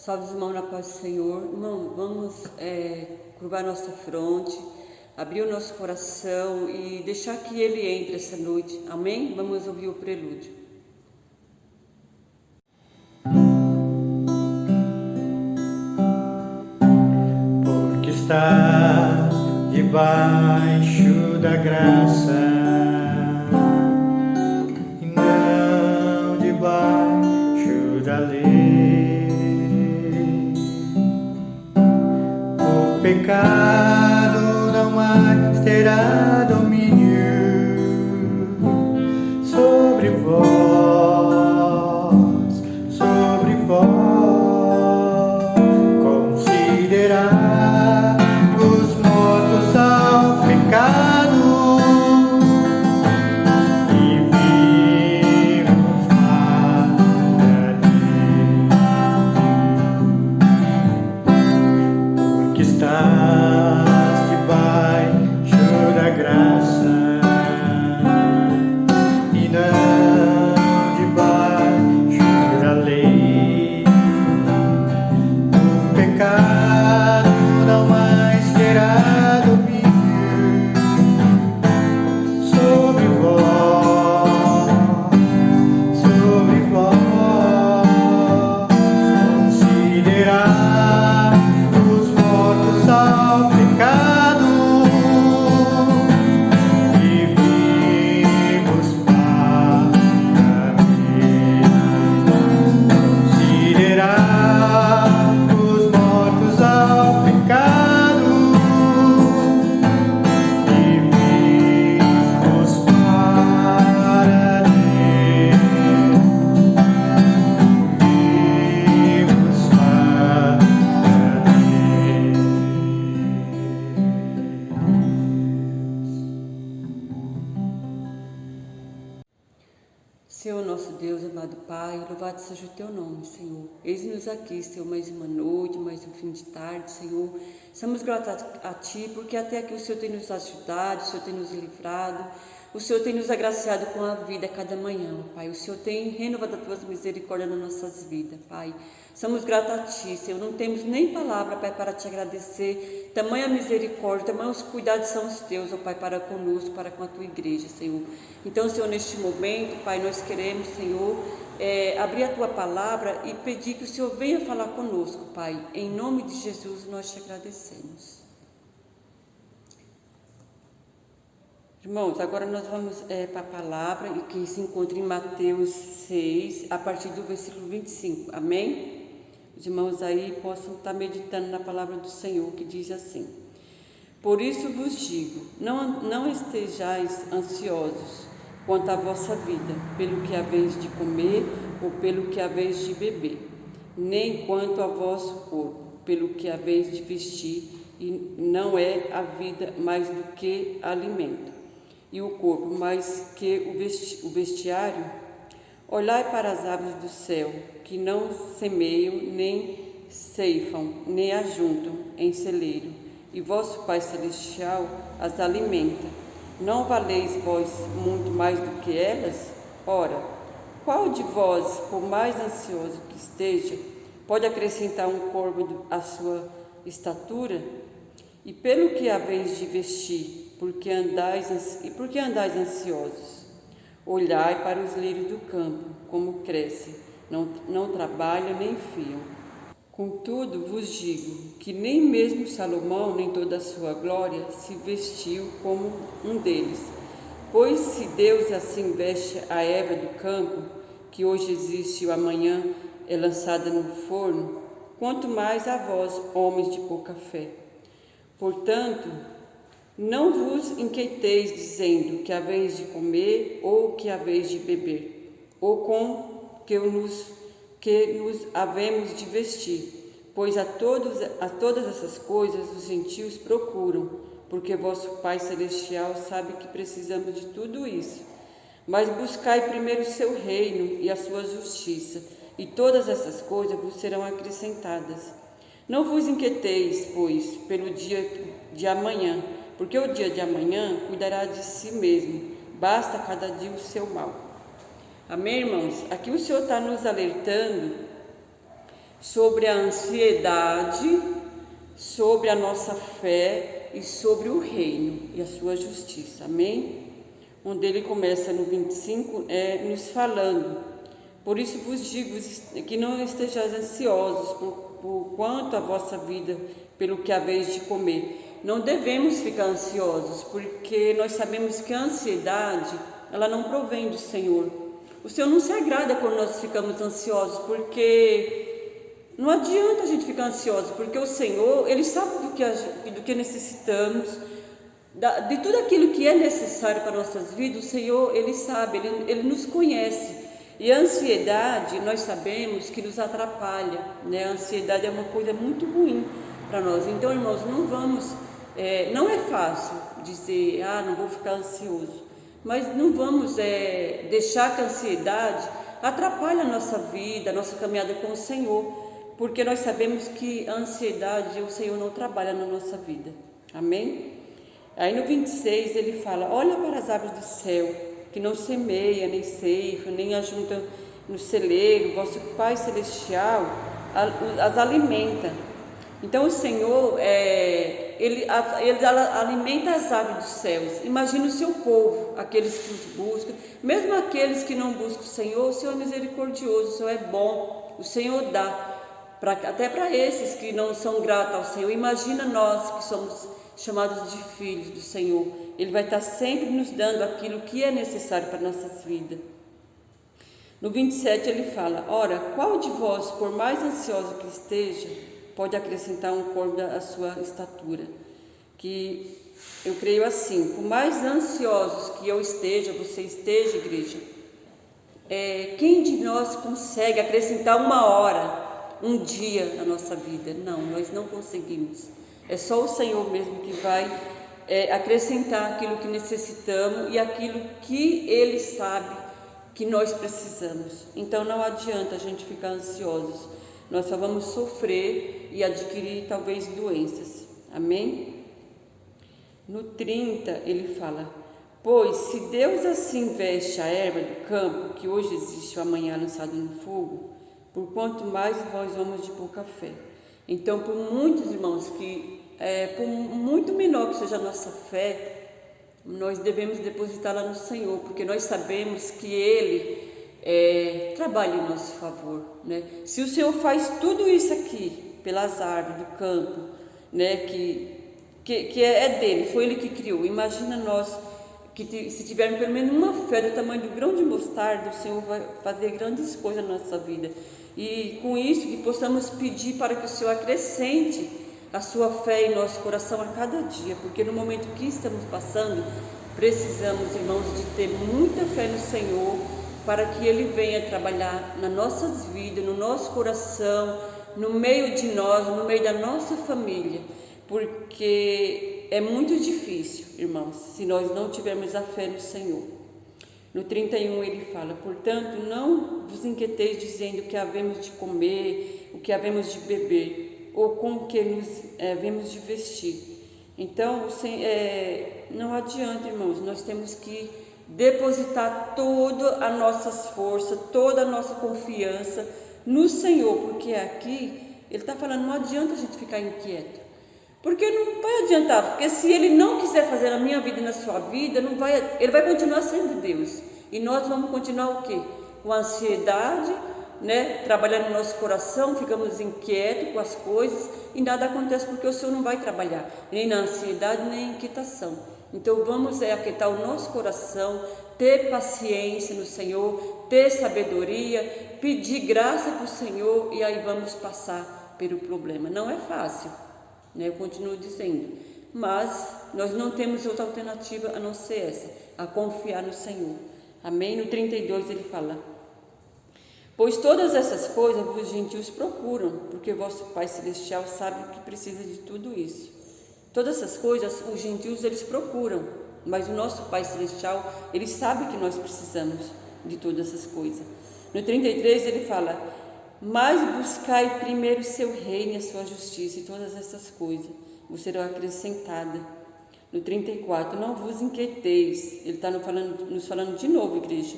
Salve os irmãos na paz do Senhor. Irmão, vamos curvar nossa fronte, abrir o nosso coração e deixar que Ele entre essa noite. Amém? Vamos ouvir o prelúdio. Porque está debaixo da graça e não debaixo da lei. O pecado não mais terá domínio sobre vós, sobre vós. Considerar os mortos ao pecado e vivos para Deus. Porque estás debaixo da graça e não debaixo da lei. O pecado não mais terá domínio sobre vós, sobre vós. Considerar os mortos ao pecado e vivos para Deus. Considerar os mortos ao pecado e vivos para Deus. Vivos para Deus. Senhor nosso Deus, amado Pai, louvado seja o Teu nome, Senhor. Eis-nos aqui, Senhor, mais uma noite, mais um fim de tarde, Senhor. Estamos gratos a Ti, porque até aqui o Senhor tem nos ajudado, o Senhor tem nos livrado, o Senhor tem nos agraciado com a vida a cada manhã, Pai. O Senhor tem renovado as Tuas misericórdias nas nossas vidas, Pai. Somos gratos a Ti, Senhor. Não temos nem palavra, Pai, para Te agradecer. Tamanha misericórdia, tamanhos cuidados são os Teus, ó Pai, para conosco, para com a Tua igreja, Senhor. Então, Senhor, neste momento, Pai, nós queremos, Senhor, abrir a Tua palavra e pedir que o Senhor venha falar conosco, Pai. Em nome de Jesus, nós Te agradecemos. Irmãos, agora nós vamos para a palavra que se encontra em Mateus 6, a partir do versículo 25. Amém? Os irmãos aí possam estar meditando na palavra do Senhor, que diz assim: Por isso vos digo, não estejais ansiosos quanto à vossa vida, pelo que haveis de comer ou pelo que haveis de beber, nem quanto ao vosso corpo, pelo que haveis de vestir, e não é a vida mais do que alimento, e o corpo mais que o vestiário? Olhai para as aves do céu, que não semeiam, nem ceifam, nem ajuntam em celeiro, e vosso Pai Celestial as alimenta. Não valeis vós muito mais do que elas? Ora, qual de vós, por mais ansioso que esteja, pode acrescentar um côvado à sua estatura? E pelo que haveis de vestir, por que andais ansiosos? Olhai para os lírios do campo, como crescem, não trabalham nem fiam. Contudo, vos digo que nem mesmo Salomão, nem toda a sua glória, se vestiu como um deles. Pois se Deus assim veste a erva do campo, que hoje existe e amanhã é lançada no forno, quanto mais a vós, homens de pouca fé. Portanto, não vos inquieteis dizendo que haveis de comer ou que haveis de beber, ou com que nos havemos de vestir, pois a todas essas coisas os gentios procuram, porque vosso Pai Celestial sabe que precisamos de tudo isso. Mas buscai primeiro o seu reino e a sua justiça, e todas essas coisas vos serão acrescentadas. Não vos inquieteis, pois, pelo dia de amanhã, porque o dia de amanhã cuidará de si mesmo, basta cada dia o seu mal. Amém, irmãos? Aqui o Senhor está nos alertando sobre a ansiedade, sobre a nossa fé e sobre o reino e a sua justiça. Amém? Onde ele começa no 25, nos falando: por isso vos digo que não estejais ansiosos por quanto a vossa vida, pelo que haveis de comer. Não devemos ficar ansiosos, porque nós sabemos que a ansiedade, ela não provém do Senhor. O Senhor não se agrada quando nós ficamos ansiosos, porque não adianta a gente ficar ansioso, porque o Senhor, Ele sabe do que necessitamos, de tudo aquilo que é necessário para nossas vidas. O Senhor, Ele sabe, Ele nos conhece. E a ansiedade, nós sabemos que nos atrapalha, né? A ansiedade é uma coisa muito ruim para nós. Então, irmãos, não é fácil dizer, não vou ficar ansioso, mas não vamos deixar que a ansiedade atrapalhe a nossa vida, a nossa caminhada com o Senhor, porque nós sabemos que a ansiedade, o Senhor não trabalha na nossa vida. Amém? Aí no 26 ele fala: olha para as aves do céu, que não semeia, nem ceifa, nem ajunta no celeiro, vosso Pai Celestial as alimenta. Então o Senhor, ele alimenta as aves dos céus. Imagina o seu povo, aqueles que os buscam, mesmo aqueles que não buscam o Senhor é misericordioso, o Senhor é bom, o Senhor dá, até para esses que não são gratos ao Senhor. Imagina nós que somos chamados de filhos do Senhor. Ele vai estar sempre nos dando aquilo que é necessário para nossas vidas. No 27 ele fala: ora, qual de vós, por mais ansioso que esteja, pode acrescentar um côvado à sua estatura? Que eu creio assim: por mais ansiosos que eu esteja, você esteja, igreja, quem de nós consegue acrescentar uma hora, um dia na nossa vida? Não, nós não conseguimos. É só o Senhor mesmo que vai acrescentar aquilo que necessitamos e aquilo que Ele sabe que nós precisamos. Então não adianta a gente ficar ansiosos, nós só vamos sofrer e adquirir talvez doenças. Amém? No 30 ele fala: pois se Deus assim veste a erva do campo, que hoje existe, o amanhã lançado no fogo, por quanto mais vós, homens de pouca fé. Então, por muitos irmãos por muito menor que seja a nossa fé, nós devemos depositá-la no Senhor, porque nós sabemos que Ele trabalha em nosso favor, né? Se o Senhor faz tudo isso aqui pelas árvores do campo, né, que é dele, foi Ele que criou. Imagina nós que se tivermos pelo menos uma fé do tamanho do grão de mostarda, o Senhor vai fazer grandes coisas na nossa vida. E com isso que possamos pedir para que o Senhor acrescente a sua fé em nosso coração a cada dia, porque no momento que estamos passando, precisamos, irmãos, de ter muita fé no Senhor, para que Ele venha trabalhar nas nossas vidas, no nosso coração, no meio de nós, no meio da nossa família, porque é muito difícil, irmãos, se nós não tivermos a fé no Senhor. No 31 ele fala: portanto, não vos inquieteis dizendo o que havemos de comer, o que havemos de beber, ou com o que nos havemos de vestir. Então, não adianta, irmãos, nós temos que depositar todas as nossas forças, toda a nossa confiança no Senhor, porque aqui ele está falando: não adianta a gente ficar inquieto, porque não vai adiantar, porque se Ele não quiser fazer na minha vida e na sua vida, Ele vai continuar sendo Deus, e nós vamos continuar o quê? Com ansiedade, né? Trabalhando no nosso coração, ficamos inquietos com as coisas e nada acontece, porque o Senhor não vai trabalhar, nem na ansiedade, nem na inquietação. Então vamos aquietar o nosso coração, ter paciência no Senhor, ter sabedoria, pedir graça para o Senhor, e aí vamos passar pelo problema. Não é fácil, né? Eu continuo dizendo, mas nós não temos outra alternativa a não ser essa, a confiar no Senhor. Amém? No 32 ele fala: pois todas essas coisas os gentios procuram, porque vosso Pai Celestial sabe que precisa de tudo isso. Todas essas coisas os gentios eles procuram, mas o nosso Pai Celestial, Ele sabe que nós precisamos de todas essas coisas. No 33 ele fala: mas buscai primeiro o seu reino e a sua justiça, e todas essas coisas vos serão acrescentadas. No 34, não vos inquieteis. Ele está nos falando de novo, igreja,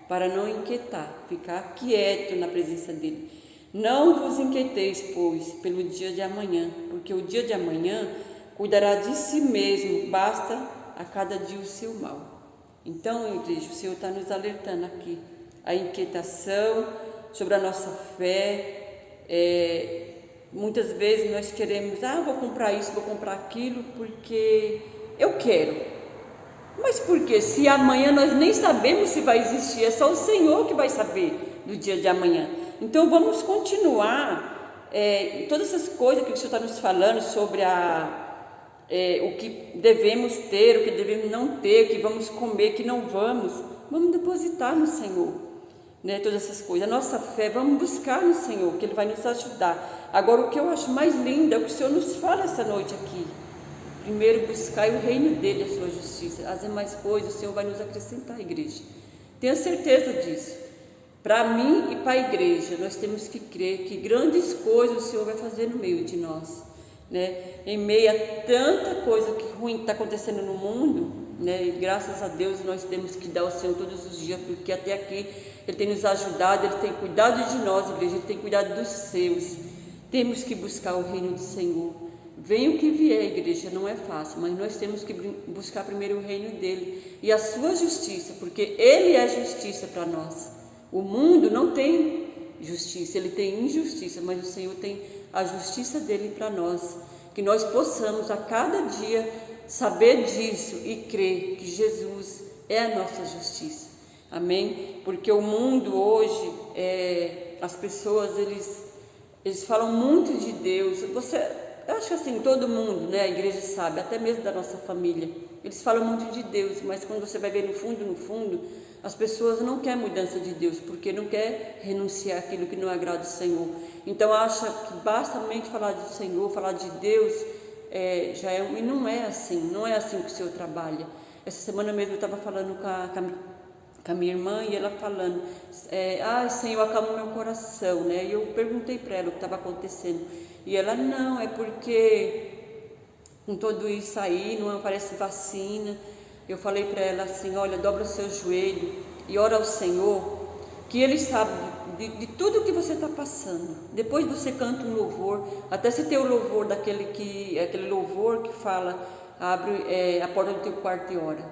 para não inquietar, ficar quieto na presença dele. Não vos inquieteis, pois, pelo dia de amanhã, porque o dia de amanhã cuidará de si mesmo, basta a cada dia o seu mal. Então, igreja, o Senhor está nos alertando aqui. A inquietação sobre a nossa fé. Muitas vezes nós queremos, vou comprar isso, vou comprar aquilo, porque eu quero. Mas por quê? Se amanhã nós nem sabemos se vai existir, é só o Senhor que vai saber do dia de amanhã. Então vamos continuar todas essas coisas que o Senhor está nos falando sobre o que devemos ter, o que devemos não ter, o que vamos comer, o que não vamos depositar no Senhor, né? Todas essas coisas, a nossa fé, vamos buscar no Senhor, que Ele vai nos ajudar. Agora, o que eu acho mais lindo é o que o Senhor nos fala essa noite aqui. Primeiro, buscai o reino dele, a sua justiça. As demais coisas o Senhor vai nos acrescentar, igreja. Tenha certeza disso. Para mim e para a igreja, nós temos que crer que grandes coisas o Senhor vai fazer no meio de nós, né? Em meio a tanta coisa que ruim está acontecendo no mundo, né? E graças a Deus nós temos que dar ao Senhor todos os dias, porque até aqui Ele tem nos ajudado, Ele tem cuidado de nós, igreja, Ele tem cuidado dos seus. Temos que buscar o reino do Senhor. Venha o que vier, igreja, não é fácil, mas nós temos que buscar primeiro o reino dele e a sua justiça, porque Ele é justiça para nós. O mundo não tem justiça, ele tem injustiça, mas o Senhor tem a justiça dele para nós. Que nós possamos a cada dia saber disso e crer que Jesus é a nossa justiça. Amém? Porque o mundo hoje, as pessoas, eles falam muito de Deus. Eu acho que assim, todo mundo, né, a igreja sabe, até mesmo da nossa família, eles falam muito de Deus, mas quando você vai ver no fundo, as pessoas não querem mudança de Deus, porque não quer renunciar àquilo que não agrada o Senhor. Então acha que basta somente falar do Senhor, falar de Deus, e não é assim, não é assim que o Senhor trabalha. Essa semana mesmo eu estava falando com a minha irmã e ela falando, Senhor, acalma o meu coração, né? E eu perguntei para ela o que estava acontecendo, e ela, não, é porque com tudo isso aí não aparece vacina. Eu falei para ela assim, olha, dobra o seu joelho e ora ao Senhor, que Ele sabe de tudo que você está passando. Depois você canta um louvor, até se tem o louvor aquele louvor que fala, abre a porta do teu quarto e ora.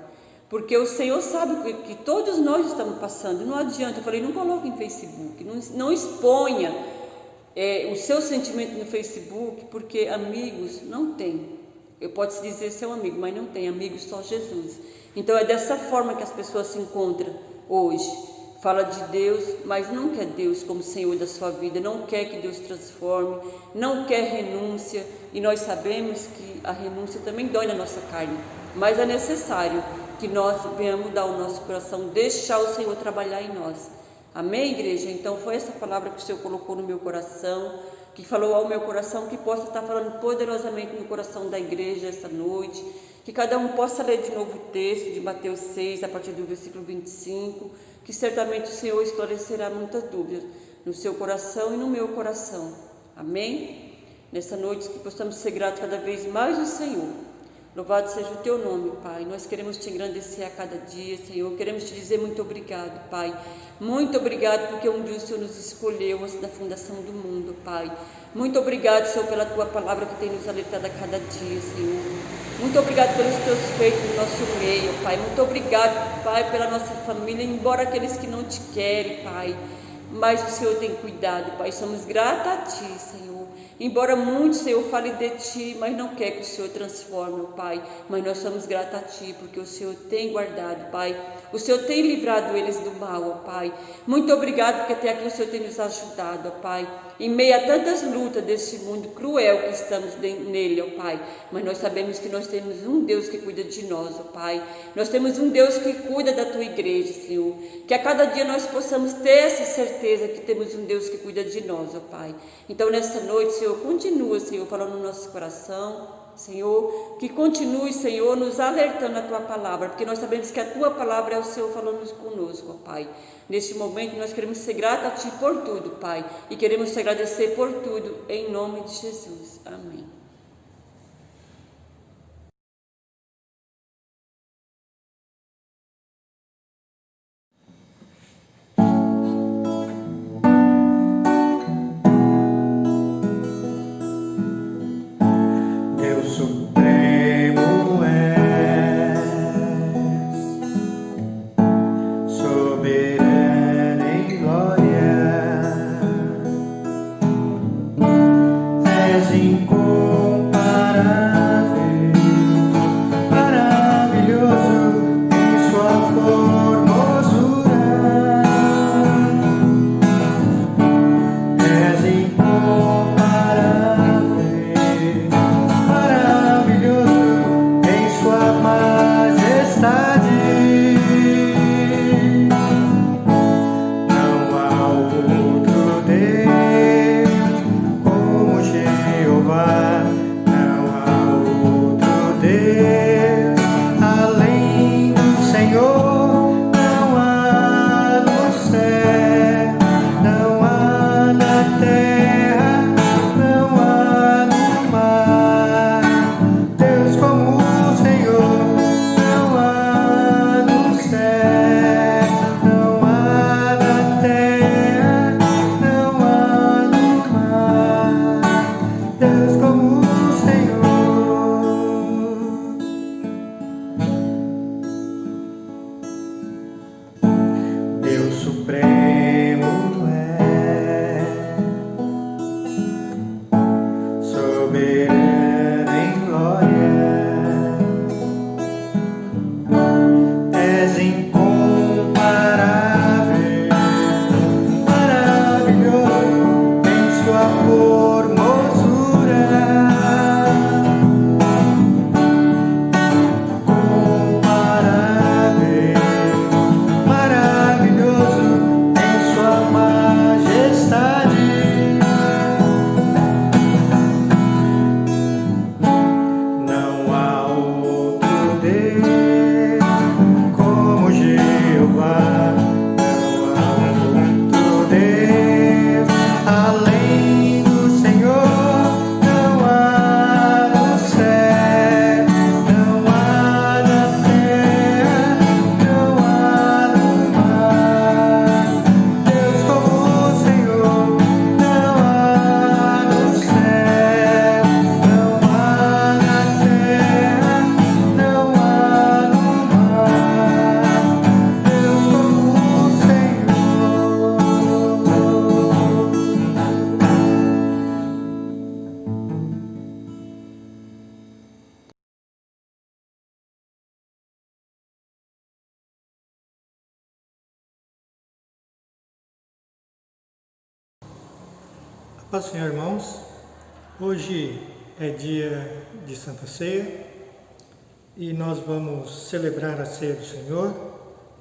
Porque o Senhor sabe que todos nós estamos passando. Não adianta, eu falei, não coloque em Facebook, não exponha o seu sentimento no Facebook, porque amigos não tem. Eu posso dizer seu amigo, mas não tem amigos, só Jesus. Então é dessa forma que as pessoas se encontram hoje. Fala de Deus, mas não quer Deus como Senhor da sua vida, não quer que Deus transforme, não quer renúncia. E nós sabemos que a renúncia também dói na nossa carne, mas é necessário que nós venhamos mudar o nosso coração, deixar o Senhor trabalhar em nós. Amém, igreja? Então foi essa palavra que o Senhor colocou no meu coração, que falou ao meu coração, que possa estar falando poderosamente no coração da igreja essa noite, que cada um possa ler de novo o texto de Mateus 6, a partir do versículo 25, que certamente o Senhor esclarecerá muitas dúvidas no seu coração e no meu coração. Amém? Nessa noite que possamos ser gratos cada vez mais ao Senhor. Louvado seja o teu nome, Pai. Nós queremos te engrandecer a cada dia, Senhor. Queremos te dizer muito obrigado, Pai. Muito obrigado porque um dia o Senhor nos escolheu antes da fundação do mundo, Pai. Muito obrigado, Senhor, pela tua palavra que tem nos alertado a cada dia, Senhor. Muito obrigado pelos teus feitos no nosso meio, Pai. Muito obrigado, Pai, pela nossa família, embora aqueles que não te querem, Pai. Mas o Senhor tem cuidado, Pai. Somos gratos a ti, Senhor. Embora muito, Senhor, fale de ti, mas não quer que o Senhor transforme, ó Pai. Mas nós somos gratos a ti, porque o Senhor tem guardado, Pai. O Senhor tem livrado eles do mal, ó Pai. Muito obrigado, porque até aqui o Senhor tem nos ajudado, ó Pai. Em meio a tantas lutas desse mundo cruel que estamos nele, ó Pai. Mas nós sabemos que nós temos um Deus que cuida de nós, ó Pai. Nós temos um Deus que cuida da tua igreja, Senhor. Que a cada dia nós possamos ter essa certeza que temos um Deus que cuida de nós, ó Pai. Então nessa noite, Senhor, continua, Senhor, falando no nosso coração, Senhor, que continue, Senhor, nos alertando a tua palavra, porque nós sabemos que a tua palavra é o Senhor falando conosco, ó Pai. Neste momento nós queremos ser gratos a ti por tudo, Pai, e queremos te agradecer por tudo, em nome de Jesus. Amém. Supremo é, soberano em glória, és incomparável, maravilhoso em sua formosura, incomparável, maravilhoso em sua majestade. Não há outro Deus como Jeová, não há outro Deus além do Senhor, não há no céu, não há na terra, não há no mar. Deus como o Senhor, não há no céu, não há na terra, não há no mar. Deus como o Senhor. A paz do Senhor, irmãos. Hoje é dia de Santa Ceia e nós vamos celebrar a ceia do Senhor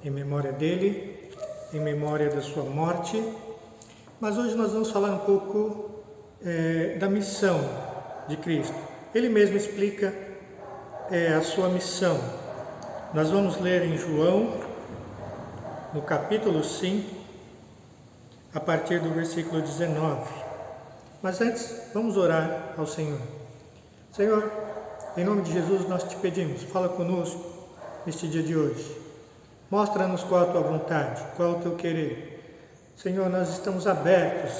em memória dele, em memória da sua morte. Mas hoje nós vamos falar um pouco da missão de Cristo. Ele mesmo explica a sua missão. Nós vamos ler em João, no capítulo 5, a partir do versículo 19. Mas antes, vamos orar ao Senhor. Senhor, em nome de Jesus nós te pedimos, fala conosco neste dia de hoje. Mostra-nos qual é a tua vontade, qual é o teu querer. Senhor, nós estamos abertos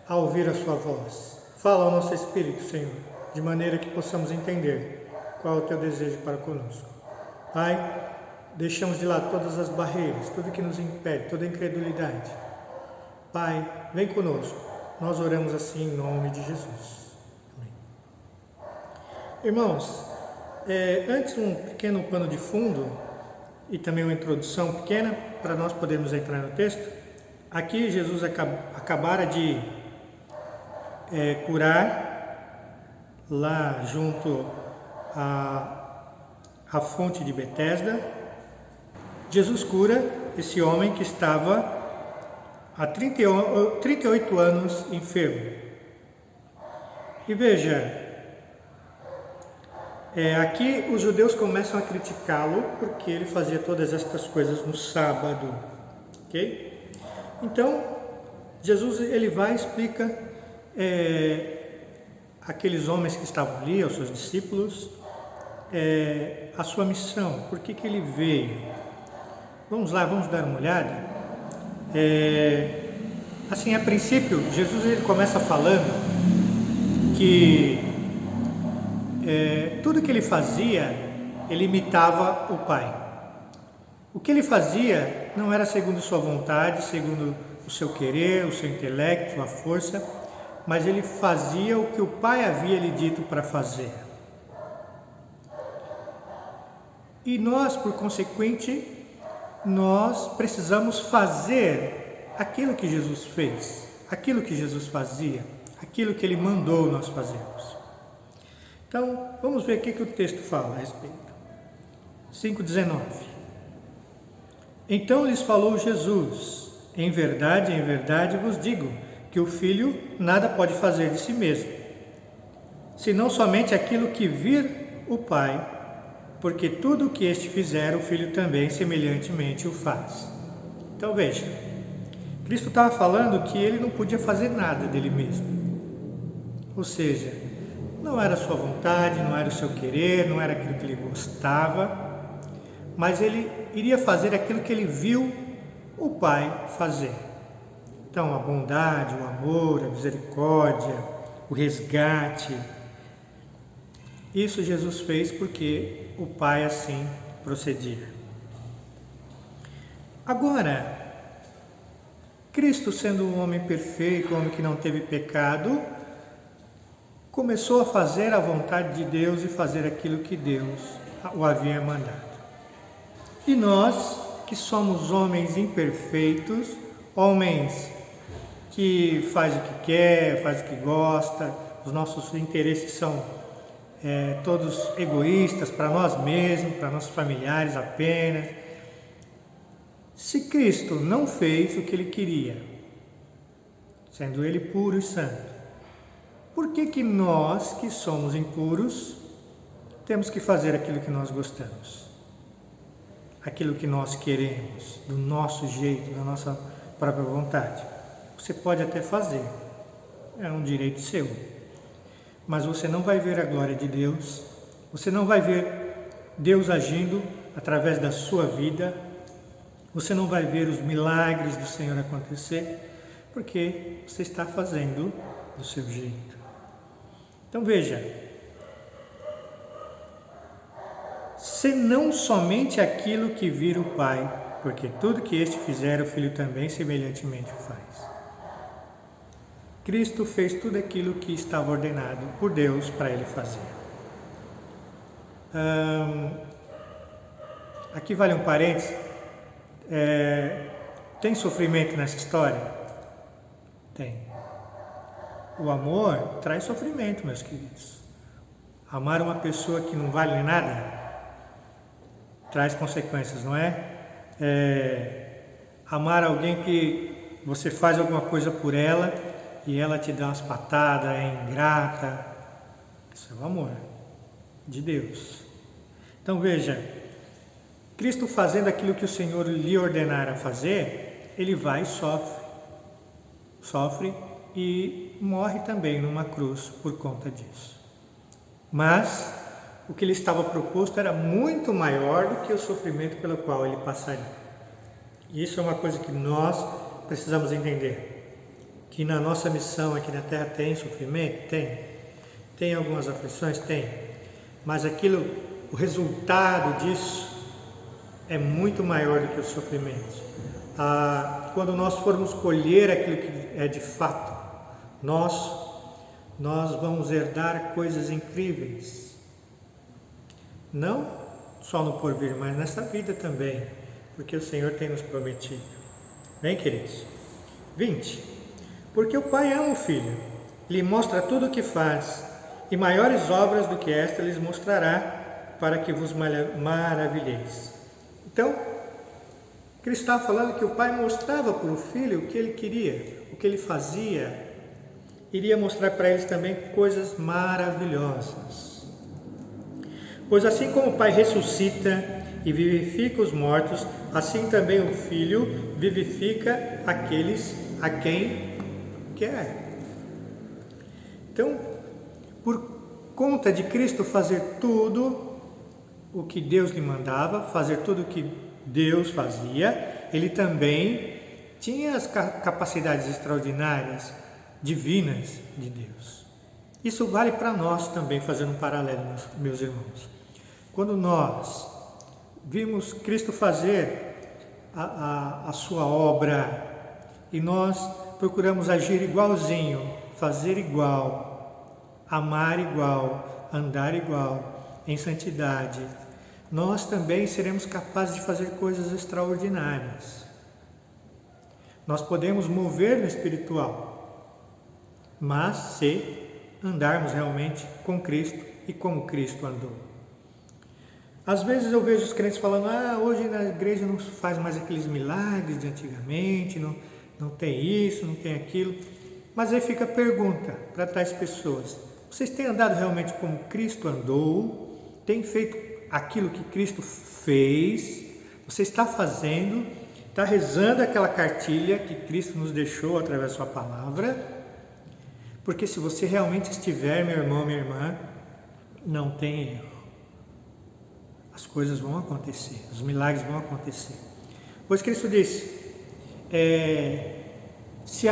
a ouvir a sua voz. Fala ao nosso espírito, Senhor, de maneira que possamos entender qual é o teu desejo para conosco. Pai, deixamos de lado todas as barreiras, tudo que nos impede, toda a incredulidade. Pai, vem conosco. Nós oramos assim em nome de Jesus. Amém. Irmãos, antes um pequeno pano de fundo e também uma introdução pequena para nós podermos entrar no texto. Aqui Jesus acabara de curar lá junto à fonte de Betesda. Jesus cura esse homem que estava há 38 anos enfermo. E veja, aqui os judeus começam a criticá-lo porque ele fazia todas estas coisas no sábado, ok? Então, Jesus ele vai e explica aqueles homens que estavam ali, aos seus discípulos, a sua missão, por que ele veio. Vamos lá, vamos dar uma olhada. Assim, a princípio, Jesus ele começa falando que tudo que ele fazia, ele imitava o Pai. O que ele fazia não era segundo sua vontade, segundo o seu querer, o seu intelecto, a força, mas ele fazia o que o Pai havia lhe dito para fazer. E nós, por consequente, nós precisamos fazer aquilo que Jesus fez, aquilo que Jesus fazia, aquilo que ele mandou nós fazermos. Então, vamos ver o que o texto fala a respeito. 5,19. Então lhes falou Jesus: em verdade vos digo, que o Filho nada pode fazer de si mesmo, senão somente aquilo que vir o Pai, porque tudo o que este fizer, o Filho também semelhantemente o faz. Então veja, Cristo estava falando que ele não podia fazer nada dele mesmo. Ou seja, não era a sua vontade, não era o seu querer, não era aquilo que ele gostava, mas ele iria fazer aquilo que ele viu o Pai fazer. Então, a bondade, o amor, a misericórdia, o resgate. Isso Jesus fez porque o Pai assim procedia. Agora, Cristo, sendo um homem perfeito, um homem que não teve pecado, começou a fazer a vontade de Deus e fazer aquilo que Deus o havia mandado. E nós, que somos homens imperfeitos, homens que faz o que quer, faz o que gosta, os nossos interesses são todos egoístas para nós mesmos, para nossos familiares apenas. Se Cristo não fez o que Ele queria, sendo Ele puro e santo, por que nós, que somos impuros, temos que fazer aquilo que nós gostamos? Aquilo que nós queremos, do nosso jeito, da nossa própria vontade. Você pode até fazer, é um direito seu, mas você não vai ver a glória de Deus, você não vai ver Deus agindo através da sua vida, você não vai ver os milagres do Senhor acontecer, porque você está fazendo do seu jeito. Então veja, senão somente aquilo que vira o Pai, porque tudo que este fizer, o Filho também semelhantemente o faz. Cristo fez tudo aquilo que estava ordenado por Deus para Ele fazer. Aqui vale um parênteses. Tem sofrimento nessa história? Tem. O amor traz sofrimento, meus queridos. Amar uma pessoa que não vale nada traz consequências, não é? Amar alguém que você faz alguma coisa por ela e ela te dá umas patadas, é ingrata. Isso é o amor de Deus. Então veja, Cristo fazendo aquilo que o Senhor lhe ordenara fazer, Ele vai e sofre e morre também numa cruz por conta disso. Mas o que lhe estava proposto era muito maior do que o sofrimento pelo qual Ele passaria. E isso é uma coisa que nós precisamos entender. Que na nossa missão aqui na Terra tem sofrimento? Tem algumas aflições? Tem. Mas o resultado disso é muito maior do que os sofrimentos. Quando nós formos colher aquilo que é de fato, nós vamos herdar coisas incríveis. Não só no porvir, mas nessa vida também, porque o Senhor tem nos prometido. Bem, queridos? 20. Porque o Pai ama o Filho, lhe mostra tudo o que faz, e maiores obras do que esta lhes mostrará, para que vos maravilheis. Então, Cristo está falando que o Pai mostrava para o Filho o que Ele queria, o que Ele fazia. Iria mostrar para eles também coisas maravilhosas. Pois assim como o Pai ressuscita e vivifica os mortos, assim também o Filho vivifica aqueles a quem quer. Então, por conta de Cristo fazer tudo o que Deus lhe mandava, fazer tudo o que Deus fazia, Ele também tinha as capacidades extraordinárias, divinas de Deus. Isso vale para nós também, fazendo um paralelo, meus irmãos. Quando nós vimos Cristo fazer a sua obra e nós procuramos agir igualzinho, fazer igual, amar igual, andar igual, em santidade, nós também seremos capazes de fazer coisas extraordinárias. Nós podemos mover no espiritual, mas se andarmos realmente com Cristo e como Cristo andou. Às vezes eu vejo os crentes falando, hoje na igreja não faz mais aqueles milagres de antigamente, não tem isso, não tem aquilo. Mas aí fica a pergunta para tais pessoas: vocês têm andado realmente como Cristo andou? Tem feito aquilo que Cristo fez? Você está fazendo? Está rezando aquela cartilha que Cristo nos deixou através da sua palavra? Porque se você realmente estiver, meu irmão, minha irmã, não tem erro. As coisas vão acontecer, os milagres vão acontecer. Pois Cristo disse, se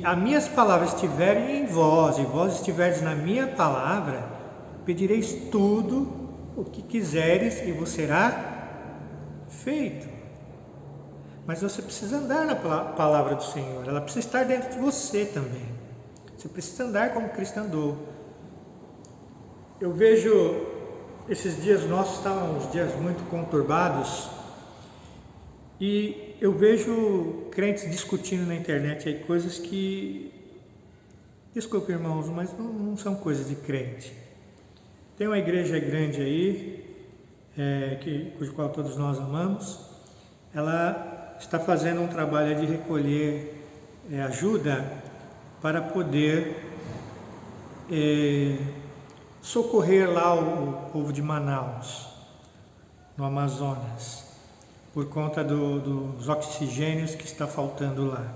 as minhas palavras estiverem em vós, e vós estiverdes na minha palavra, pedireis tudo o que quiseres e vos será feito. Mas você precisa andar na palavra do Senhor, ela precisa estar dentro de você também. Você precisa andar como Cristo andou. Eu vejo, esses dias nossos estavam uns dias muito conturbados, e eu vejo crentes discutindo na internet aí coisas que, desculpe irmãos, mas não são coisas de crente. Tem uma igreja grande aí, cujo qual todos nós amamos, ela está fazendo um trabalho de recolher ajuda para poder socorrer lá o povo de Manaus, no Amazonas, por conta dos oxigênios que está faltando lá.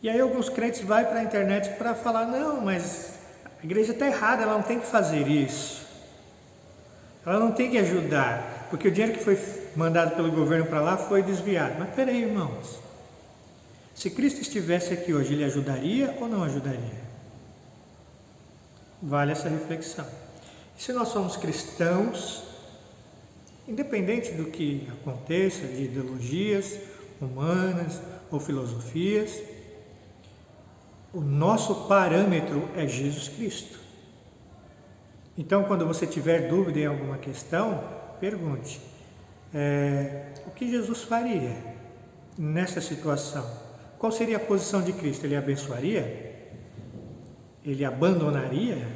E aí alguns crentes vão para a internet para falar, não, mas a igreja está errada, ela não tem que fazer isso. Ela não tem que ajudar, porque o dinheiro que foi mandado pelo governo para lá foi desviado. Mas peraí, irmãos, se Cristo estivesse aqui hoje, ele ajudaria ou não ajudaria? Vale essa reflexão. E se nós somos cristãos, independente do que aconteça, de ideologias humanas ou filosofias, o nosso parâmetro é Jesus Cristo. Então, quando você tiver dúvida em alguma questão, pergunte, o que Jesus faria nessa situação? Qual seria a posição de Cristo? Ele abençoaria? Ele abandonaria?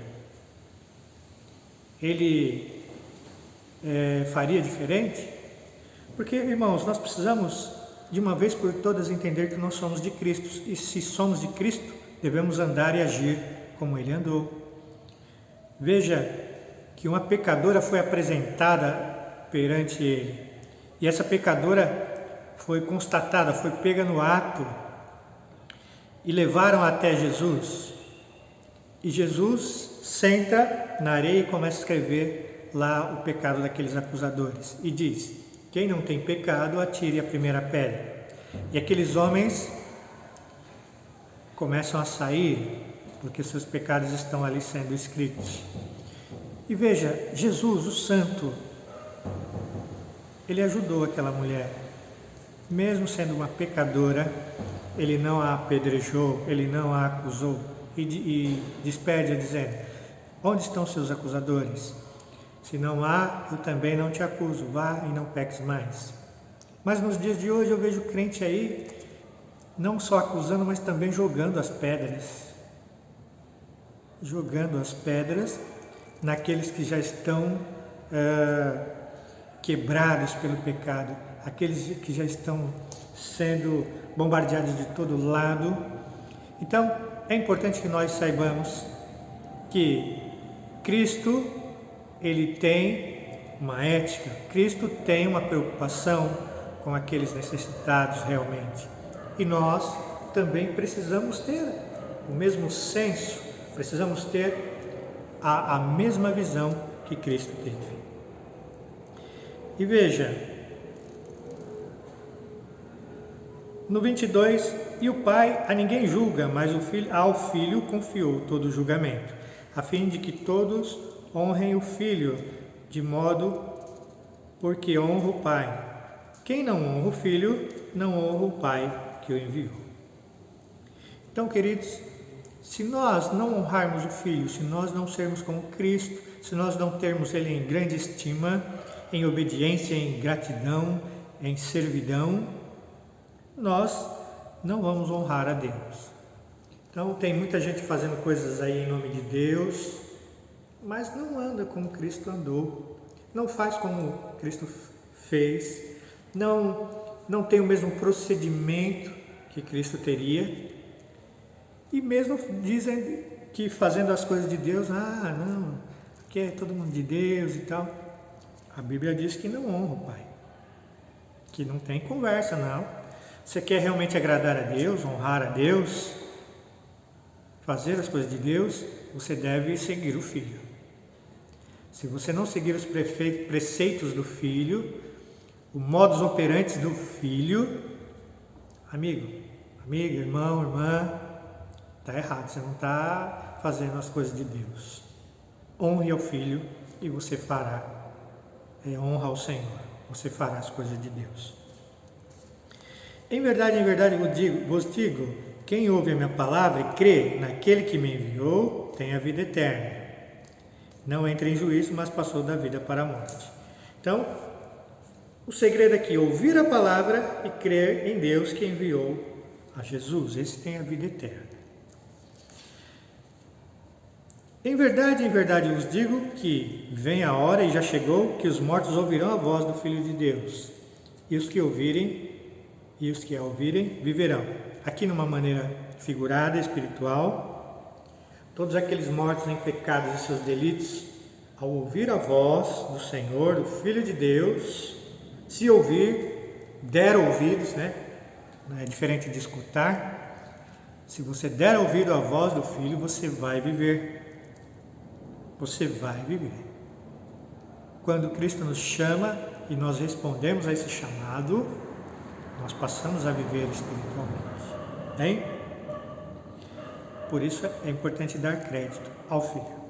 Ele faria diferente? Porque, irmãos, nós precisamos de uma vez por todas entender que nós somos de Cristo, e se somos de Cristo, devemos andar e agir como Ele andou. Veja que uma pecadora foi apresentada perante Ele, e essa pecadora foi constatada, foi pega no ato, e levaram até Jesus. E Jesus senta na areia e começa a escrever lá o pecado daqueles acusadores. E diz, quem não tem pecado, atire a primeira pedra. E aqueles homens começam a sair, porque seus pecados estão ali sendo escritos. E veja, Jesus, o Santo, ele ajudou aquela mulher. Mesmo sendo uma pecadora, ele não a apedrejou, ele não a acusou. E despede-a dizendo, onde estão seus acusadores? Se não há, eu também não te acuso, vá e não peques mais. Mas nos dias de hoje eu vejo crente aí, não só acusando, mas também jogando as pedras. Jogando as pedras naqueles que já estão quebrados pelo pecado, aqueles que já estão sendo bombardeados de todo lado. Então, é importante que nós saibamos que Cristo, ele tem uma ética, Cristo tem uma preocupação com aqueles necessitados realmente. E nós também precisamos ter o mesmo senso, precisamos ter a mesma visão que Cristo teve. E veja, no 22, e o Pai a ninguém julga, mas ao Filho confiou todo o julgamento, a fim de que todos honrem o Filho, de modo porque honra o Pai. Quem não honra o Filho, não honra o Pai que o enviou. Então, queridos, se nós não honrarmos o Filho, se nós não sermos como Cristo, se nós não termos Ele em grande estima, em obediência, em gratidão, em servidão, nós não vamos honrar a Deus. Então tem muita gente fazendo coisas aí em nome de Deus, mas não anda como Cristo andou, não faz como Cristo fez, não tem o mesmo procedimento que Cristo teria, e mesmo dizem que fazendo as coisas de Deus, não, que é todo mundo de Deus e tal. A Bíblia diz que não honra o Pai, que não tem conversa, não. Você quer realmente agradar a Deus, honrar a Deus, fazer as coisas de Deus, você deve seguir o Filho. Se você não seguir os preceitos do Filho, o modus operandi do Filho, amigo, irmão, irmã, está errado, você não está fazendo as coisas de Deus. Honre ao Filho e você fará, honra ao Senhor, você fará as coisas de Deus. Em verdade, vos digo, quem ouve a minha palavra e crê naquele que me enviou, tem a vida eterna. Não entra em juízo, mas passou da vida para a morte. Então, o segredo aqui é ouvir a palavra e crer em Deus que enviou a Jesus. Esse tem a vida eterna. Em verdade vos digo que vem a hora e já chegou que os mortos ouvirão a voz do Filho de Deus. E os que a ouvirem viverão. Aqui numa maneira figurada, espiritual, todos aqueles mortos em pecados e seus delitos, ao ouvir a voz do Senhor, do Filho de Deus, se ouvir, der ouvidos, né? Não é diferente de escutar. Se você der ouvido à voz do Filho, você vai viver. Você vai viver. Quando Cristo nos chama e nós respondemos a esse chamado, nós passamos a viver espiritualmente. Hein? Por isso é importante dar crédito ao Filho.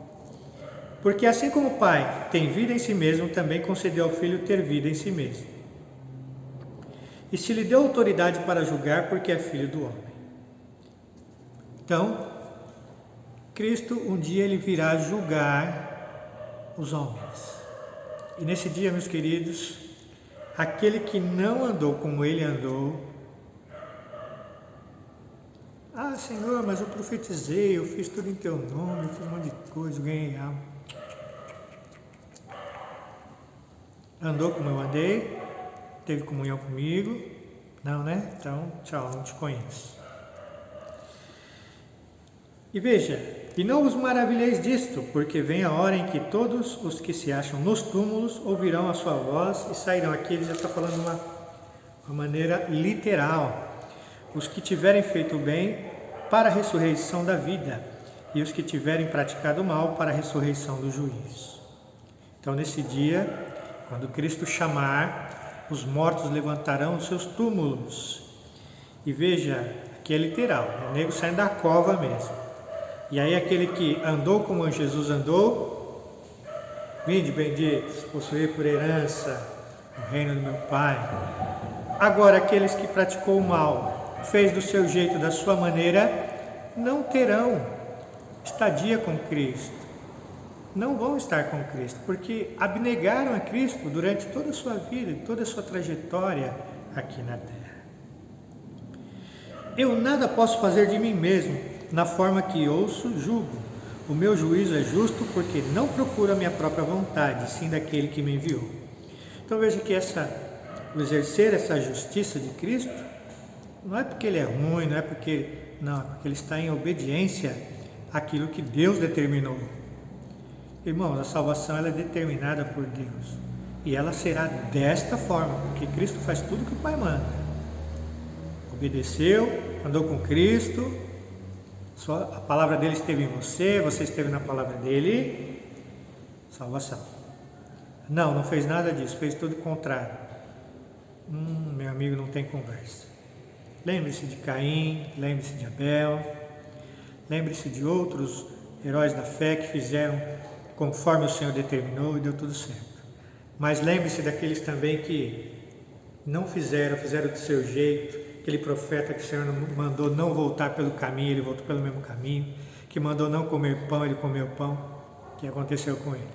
Porque assim como o Pai tem vida em si mesmo, também concedeu ao Filho ter vida em si mesmo. E se lhe deu autoridade para julgar, porque é filho do homem. Então, Cristo um dia ele virá julgar os homens. E nesse dia, meus queridos, aquele que não andou como ele andou, Senhor, mas eu profetizei, eu fiz tudo em teu nome, eu fiz um monte de coisa, eu ganhei alma. Andou como eu andei, teve comunhão comigo? Não, né? Então, tchau, não te conheço. E veja, e não vos maravilheis disto, porque vem a hora em que todos os que se acham nos túmulos ouvirão a sua voz e sairão. Aqui ele já está falando uma maneira literal. Os que tiverem feito o bem para a ressurreição da vida, e os que tiverem praticado o mal para a ressurreição do juízo. Então, nesse dia, quando Cristo chamar, os mortos levantarão os seus túmulos. E veja, aqui é literal, o nego saindo da cova mesmo. E aí aquele que andou como Jesus andou, vinde benditos, possuir por herança o reino do meu Pai. Agora aqueles que praticou o mal, fez do seu jeito, da sua maneira, não terão estadia com Cristo. Não vão estar com Cristo, porque abnegaram a Cristo durante toda a sua vida, toda a sua trajetória aqui na terra. Eu nada posso fazer de mim mesmo, na forma que ouço, julgo. O meu juízo é justo, porque não procuro a minha própria vontade, sim daquele que me enviou. Então veja que o exercer essa justiça de Cristo, não é porque ele é ruim, não é porque ele está em obediência àquilo que Deus determinou. Irmãos, a salvação ela é determinada por Deus. E ela será desta forma, porque Cristo faz tudo que o Pai manda. Obedeceu, andou com Cristo, a palavra dele esteve em você, você esteve na palavra dele, salvação. Não fez nada disso, fez tudo o contrário. Meu amigo, não tem conversa. Lembre-se de Caim, lembre-se de Abel, lembre-se de outros heróis da fé que fizeram conforme o Senhor determinou e deu tudo certo. Mas lembre-se daqueles também que não fizeram do seu jeito, aquele profeta que o Senhor mandou não voltar pelo caminho, ele voltou pelo mesmo caminho, que mandou não comer pão, ele comeu pão. O que aconteceu com ele?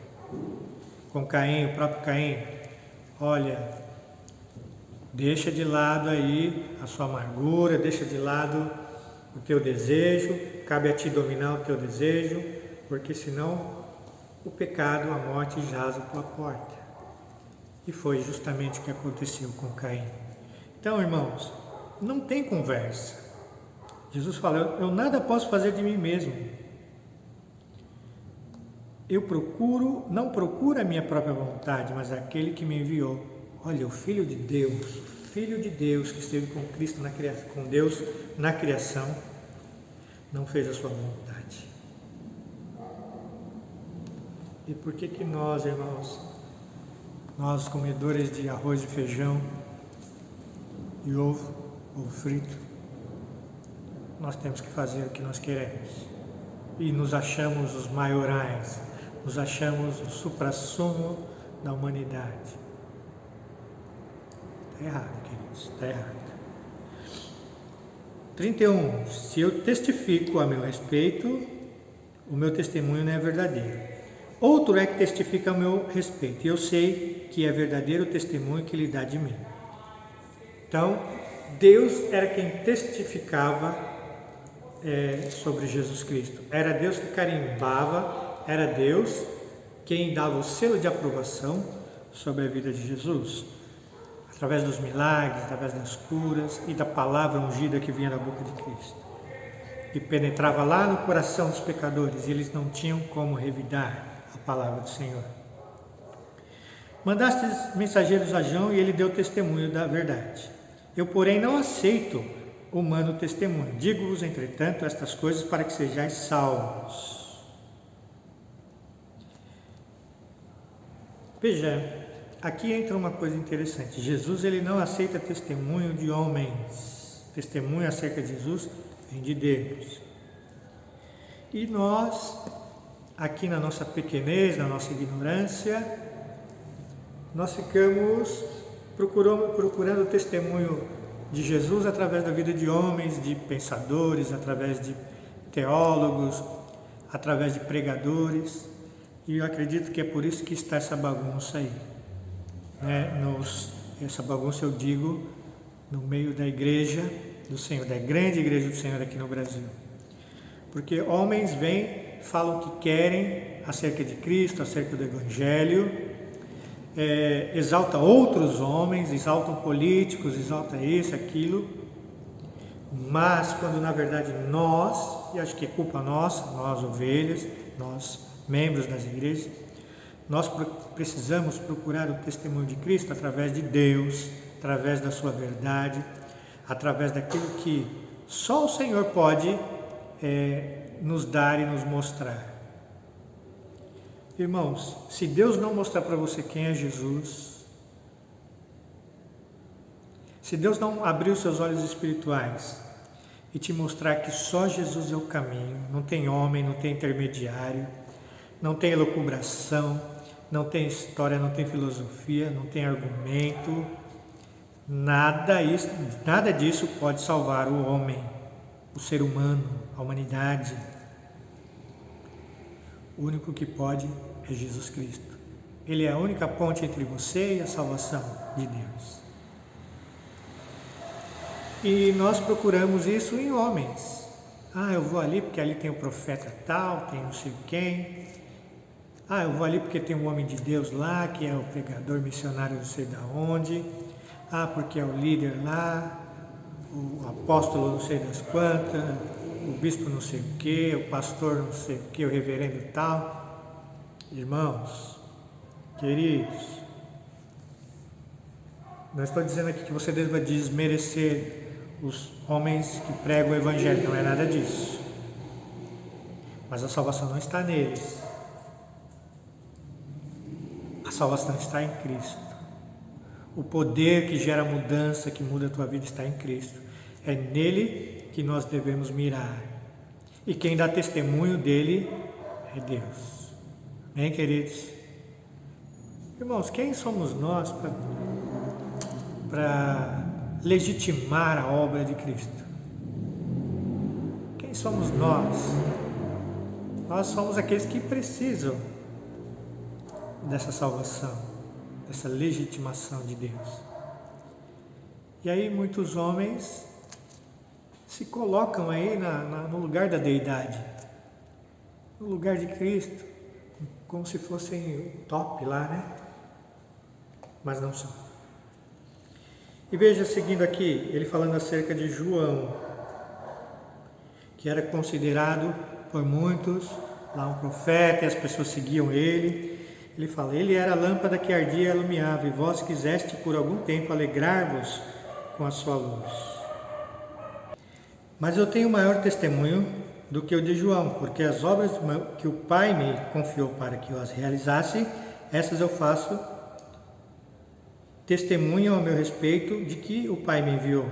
Com Caim, o próprio Caim, olha, deixa de lado aí a sua amargura, deixa de lado o teu desejo, cabe a ti dominar o teu desejo, porque senão o pecado, a morte jaz à tua porta. E foi justamente o que aconteceu com Caim. Então, irmãos, não tem conversa. Jesus fala, eu nada posso fazer de mim mesmo. Não procuro a minha própria vontade, mas aquele que me enviou. Olha, o Filho de Deus que esteve com Cristo com Deus na criação, não fez a sua vontade. E por que nós, irmãos, nós comedores de arroz e feijão e ovo frito, nós temos que fazer o que nós queremos e nos achamos os maiorais, nos achamos o suprassumo da humanidade? Está errado, queridos, está errado. 31. Se eu testifico a meu respeito, o meu testemunho não é verdadeiro. Outro é que testifica a meu respeito. E eu sei que é verdadeiro o testemunho que ele dá de mim. Então, Deus era quem testificava sobre Jesus Cristo. Era Deus que carimbava, era Deus quem dava o selo de aprovação sobre a vida de Jesus. Através dos milagres, através das curas e da palavra ungida que vinha da boca de Cristo. E penetrava lá no coração dos pecadores e eles não tinham como revidar a palavra do Senhor. Mandastes mensageiros a João e ele deu testemunho da verdade. Eu, porém, não aceito humano testemunho. Digo-vos, entretanto, estas coisas para que sejais salvos. Veja, aqui entra uma coisa interessante. Jesus, ele não aceita testemunho de homens. Testemunho acerca de Jesus vem de Deus. E nós, aqui na nossa pequenez, na nossa ignorância, nós ficamos procurando o testemunho de Jesus através da vida de homens, de pensadores, através de teólogos, através de pregadores. E eu acredito que é por isso que está essa bagunça aí. Essa bagunça eu digo no meio da igreja do Senhor, da grande igreja do Senhor aqui no Brasil. Porque homens vêm, falam o que querem acerca de Cristo, acerca do Evangelho, exalta outros homens, exaltam políticos, exalta isso, aquilo, mas quando na verdade nós, e acho que é culpa nossa, nós ovelhas, nós membros das igrejas, nós precisamos procurar o testemunho de Cristo através de Deus, através da sua verdade, através daquilo que só o Senhor pode nos dar e nos mostrar. Irmãos, se Deus não mostrar para você quem é Jesus, se Deus não abrir os seus olhos espirituais e te mostrar que só Jesus é o caminho, não tem homem, não tem intermediário, não tem elucubração, não tem história, não tem filosofia, não tem argumento, nada disso pode salvar o homem, o ser humano, a humanidade. O único que pode é Jesus Cristo. Ele é a única ponte entre você e a salvação de Deus. E nós procuramos isso em homens. Eu vou ali porque ali tem o profeta tal, tem não sei quem. Eu vou ali porque tem um homem de Deus lá, que é o pregador missionário não sei da onde. Porque é o líder lá, o apóstolo não sei das quantas, o bispo não sei o que, o pastor não sei o que, o reverendo tal. Irmãos, queridos, não estou dizendo aqui que você deva desmerecer os homens que pregam o Evangelho, não é nada disso. Mas a salvação não está neles. A salvação está em Cristo. O poder que gera mudança, que muda a tua vida, está em Cristo. É nele que nós devemos mirar. E quem dá testemunho dele é Deus. Amém, queridos? Irmãos, quem somos nós para legitimar a obra de Cristo? Quem somos nós? Nós somos aqueles que precisam dessa salvação, dessa legitimação de Deus. E aí muitos homens se colocam aí no lugar da deidade, no lugar de Cristo, como se fossem o top lá, né? Mas não são. E veja, seguindo aqui, ele falando acerca de João, que era considerado por muitos lá um profeta, e as pessoas seguiam ele. Ele fala, ele era a lâmpada que ardia e alumiava, e vós quiseste por algum tempo alegrar-vos com a sua luz. Mas eu tenho maior testemunho do que o de João, porque as obras que o Pai me confiou para que eu as realizasse, essas eu faço testemunho ao meu respeito de que o Pai me enviou.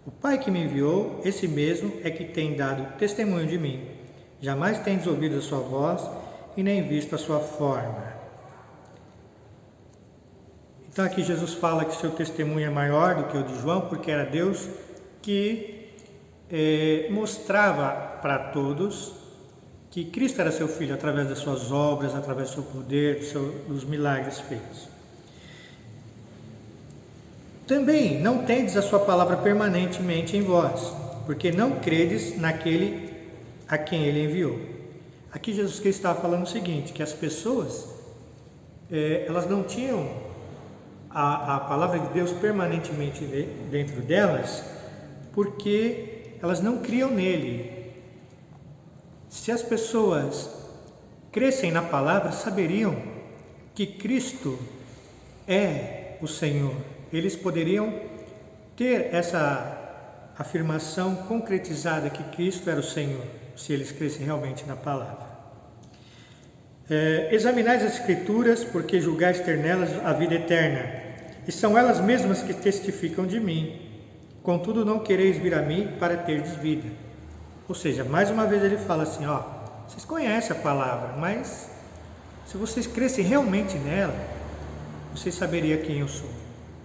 O Pai que me enviou, esse mesmo é que tem dado testemunho de mim. Jamais tendes ouvido a sua voz e nem visto a sua forma. Então aqui Jesus fala que seu testemunho é maior do que o de João, porque era Deus que mostrava para todos que Cristo era seu Filho através das suas obras, através do seu poder, dos milagres feitos. Também não tendes a sua palavra permanentemente em vós, porque não credes naquele a quem ele enviou. Aqui Jesus Cristo estava falando o seguinte, que as pessoas, elas não tinham a palavra de Deus permanentemente dentro delas, porque elas não criam nele. Se as pessoas crescem na palavra, saberiam que Cristo é o Senhor. Eles poderiam ter essa afirmação concretizada que Cristo era o Senhor, se eles crescem realmente na palavra. Examinais as Escrituras, porque julgais ter nelas a vida eterna, e são elas mesmas que testificam de mim. Contudo, não quereis vir a mim para terdes vida. Ou seja, mais uma vez ele fala assim, vocês conhecem a palavra, mas se vocês crescem realmente nela, vocês saberiam quem eu sou.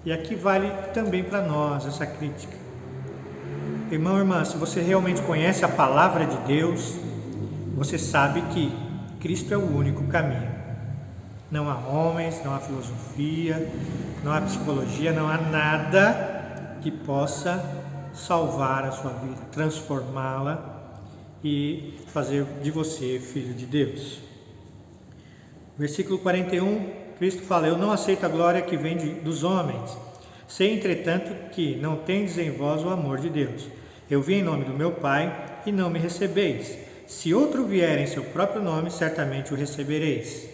E aqui vale também para nós essa crítica. Irmão, irmã, se você realmente conhece a palavra de Deus, você sabe que Cristo é o único caminho. Não há homens, não há filosofia, não há psicologia, não há nada que possa salvar a sua vida, transformá-la e fazer de você filho de Deus. Versículo 41, Cristo fala, eu não aceito a glória que vem dos homens, sei entretanto que não tendes em vós o amor de Deus. Eu vim em nome do meu Pai e não me recebeis. Se outro vier em seu próprio nome, certamente o recebereis.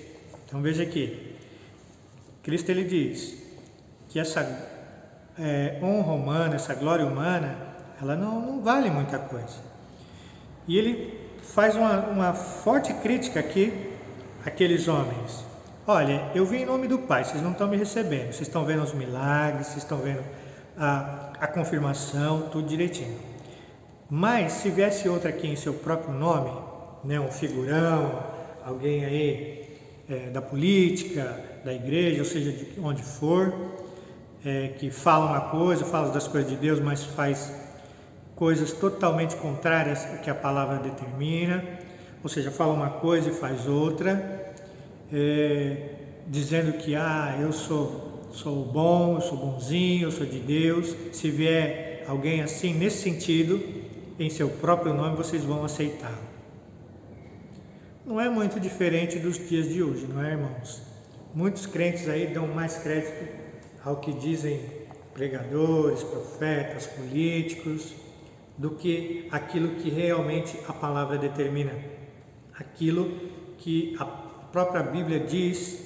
Então veja aqui, Cristo ele diz que essa honra humana, essa glória humana, ela não vale muita coisa. E ele faz uma forte crítica aqui àqueles homens. Olha, eu vim em nome do Pai, vocês não estão me recebendo, vocês estão vendo os milagres, vocês estão vendo a confirmação, tudo direitinho. Mas se viesse outro aqui em seu próprio nome, um figurão, alguém aí da política, da igreja, ou seja, de onde for, que fala uma coisa, fala das coisas de Deus, mas faz coisas totalmente contrárias ao que a palavra determina, ou seja, fala uma coisa e faz outra, dizendo que eu sou bom, eu sou bonzinho, eu sou de Deus. Se vier alguém assim, nesse sentido, em seu próprio nome, vocês vão aceitá-lo. Não é muito diferente dos dias de hoje, não é, irmãos? Muitos crentes aí dão mais crédito ao que dizem pregadores, profetas, políticos, do que aquilo que realmente a palavra determina, aquilo que a própria Bíblia diz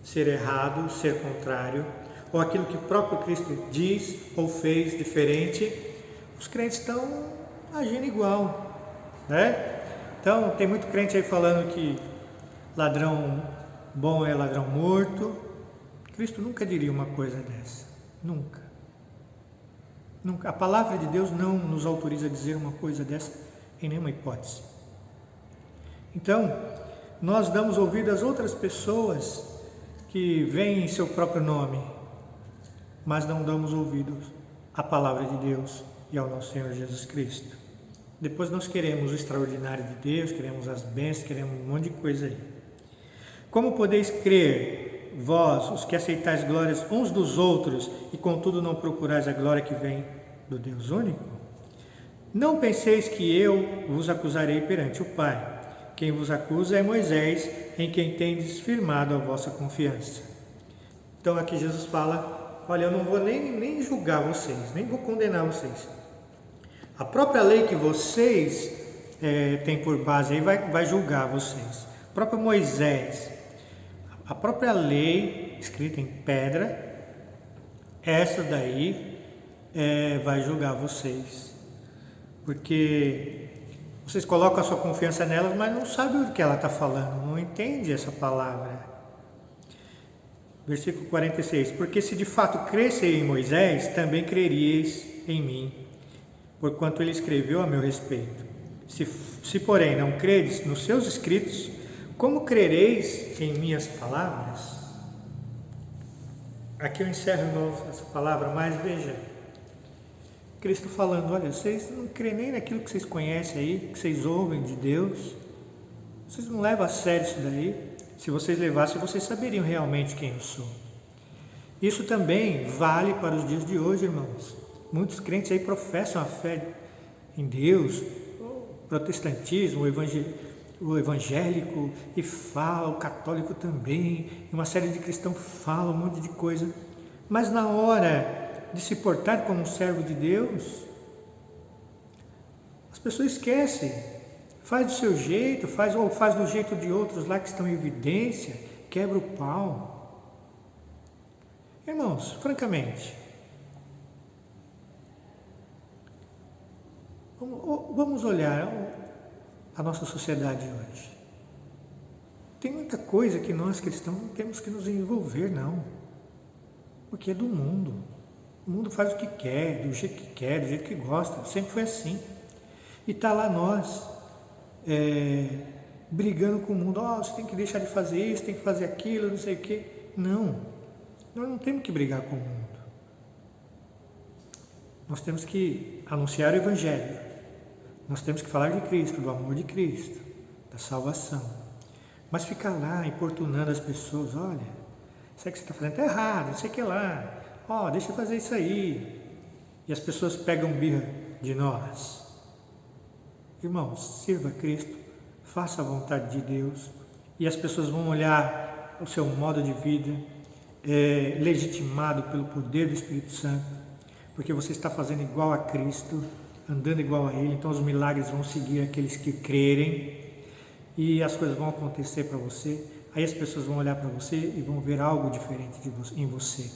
ser errado, ser contrário, ou aquilo que o próprio Cristo diz ou fez diferente. Os crentes estão agindo igual, né? Então tem muito crente aí falando que ladrão bom é ladrão morto. Cristo nunca diria uma coisa dessa, nunca. Nunca. A palavra de Deus não nos autoriza a dizer uma coisa dessa em nenhuma hipótese. Então, nós damos ouvido às outras pessoas que vêm em seu próprio nome, mas não damos ouvidos à palavra de Deus e ao nosso Senhor Jesus Cristo. Depois nós queremos o extraordinário de Deus, queremos as bênçãos, queremos um monte de coisa aí. Como podeis crer, vós, os que aceitais glórias uns dos outros, e contudo não procurais a glória que vem do Deus único? Não penseis que eu vos acusarei perante o Pai. Quem vos acusa é Moisés, em quem tendes firmado a vossa confiança. Então aqui Jesus fala, olha, eu não vou nem julgar vocês, nem vou condenar vocês. A própria lei que vocês têm por base aí vai julgar vocês. O próprio Moisés, a própria lei escrita em pedra, essa daí vai julgar vocês. Porque vocês colocam a sua confiança nelas, mas não sabem o que ela está falando, não entende essa palavra. Versículo 46, porque se de fato cresceis em Moisés, também creríeis em mim, porquanto ele escreveu a meu respeito. Se porém não credes nos seus escritos, como crereis em minhas palavras? Aqui eu encerro essa palavra, mas veja, Cristo falando, olha, vocês não creem nem naquilo que vocês conhecem aí, que vocês ouvem de Deus. Vocês não levam a sério isso daí. Se vocês levassem, vocês saberiam realmente quem eu sou. Isso também vale para os dias de hoje, irmãos. Muitos crentes aí professam a fé em Deus, o protestantismo, o evangélico, e fala, o católico também, e uma série de cristãos falam um monte de coisa. Mas na hora de se portar como um servo de Deus, as pessoas esquecem. Faz do seu jeito, faz do jeito de outros lá que estão em evidência, quebra o pau. Irmãos, francamente, vamos olhar a nossa sociedade hoje. Tem muita coisa que nós cristãos não temos que nos envolver, não. Porque é do mundo. O mundo faz o que quer, do jeito que quer, do jeito que gosta. Sempre foi assim. E está lá nós, brigando com o mundo. Você tem que deixar de fazer isso, tem que fazer aquilo, não sei o quê. Não. Nós não temos que brigar com o mundo. Nós temos que anunciar o Evangelho. Nós temos que falar de Cristo, do amor de Cristo, da salvação. Mas ficar lá importunando as pessoas, olha, isso aí que você está fazendo está errado, não sei o que lá. Deixa eu fazer isso aí. E as pessoas pegam birra de nós. Irmãos, sirva a Cristo, faça a vontade de Deus, e as pessoas vão olhar o seu modo de vida, legitimado pelo poder do Espírito Santo, porque você está fazendo igual a Cristo, andando igual a Ele. Então os milagres vão seguir aqueles que crerem, e as coisas vão acontecer para você. Aí as pessoas vão olhar para você e vão ver algo diferente em você,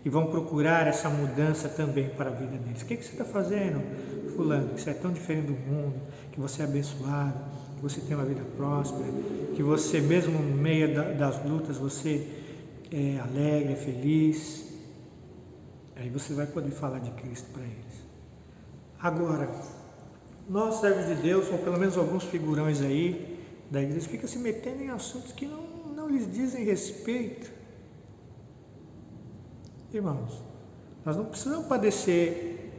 e vão procurar essa mudança também para a vida deles. O que você está fazendo, fulano? Que você é tão diferente do mundo, que você é abençoado, que você tem uma vida próspera, que você mesmo no meio das lutas você é alegre, é feliz. Aí você vai poder falar de Cristo para eles. Agora, nós servos de Deus, ou pelo menos alguns figurões aí da igreja, ficam se metendo em assuntos que não lhes dizem respeito. Irmãos, nós não precisamos padecer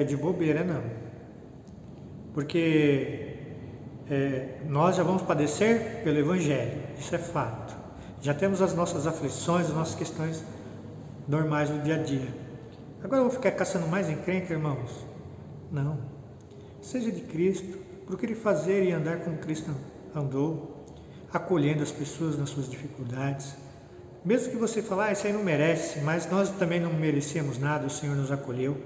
de bobeira, não. Porque nós já vamos padecer pelo Evangelho, isso é fato. Já temos as nossas aflições, as nossas questões normais do dia a dia. Agora eu vou ficar caçando mais encrenca, irmãos? Não. Seja de Cristo, procure fazer e andar como Cristo andou, acolhendo as pessoas nas suas dificuldades. Mesmo que você fale, isso aí não merece, mas nós também não merecemos nada, o Senhor nos acolheu.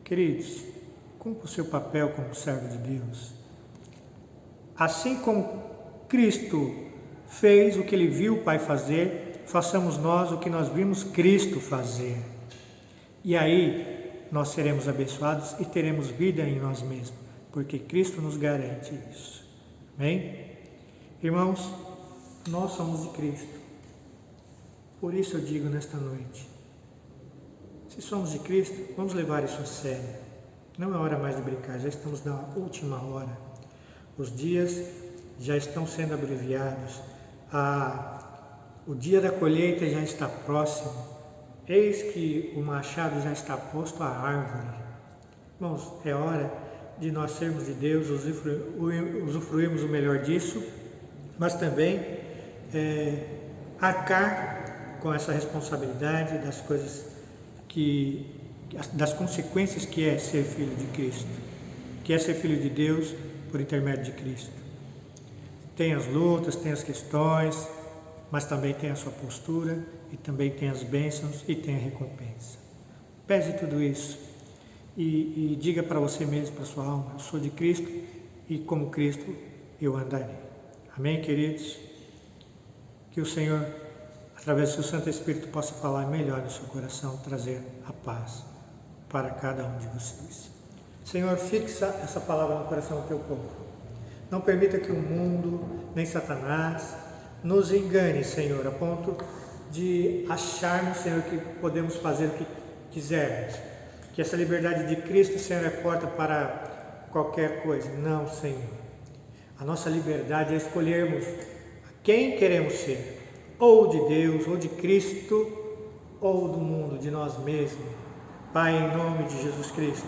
Queridos, cumpra o seu papel como servo de Deus. Assim como Cristo fez o que Ele viu o Pai fazer, façamos nós o que nós vimos Cristo fazer. E aí nós seremos abençoados e teremos vida em nós mesmos, porque Cristo nos garante isso. Amém? Irmãos, nós somos de Cristo. Por isso eu digo nesta noite, se somos de Cristo, vamos levar isso a sério. Não é hora mais de brincar, já estamos na última hora. Os dias já estão sendo abreviados. O dia da colheita já está próximo. Eis que o machado já está posto à árvore. Irmãos, é hora de nós sermos de Deus, usufruirmos o melhor disso, mas também arcar com essa responsabilidade das coisas das consequências que é ser filho de Cristo, que é ser filho de Deus por intermédio de Cristo. Tem as lutas, tem as questões, mas também tem a sua postura, e também tem as bênçãos e tem a recompensa. Pese tudo isso e diga para você mesmo, para sua alma, eu sou de Cristo e como Cristo eu andarei. Amém, queridos? Que o Senhor, através do seu Santo Espírito, possa falar melhor no seu coração, trazer a paz para cada um de vocês. Senhor, fixa essa palavra no coração do teu povo. Não permita que o mundo, nem Satanás, nos engane, Senhor, a ponto de acharmos, Senhor, que podemos fazer o que quisermos. Que essa liberdade de Cristo, Senhor, é porta para qualquer coisa. Não, Senhor. A nossa liberdade é escolhermos quem queremos ser. Ou de Deus, ou de Cristo, ou do mundo, de nós mesmos. Pai, em nome de Jesus Cristo,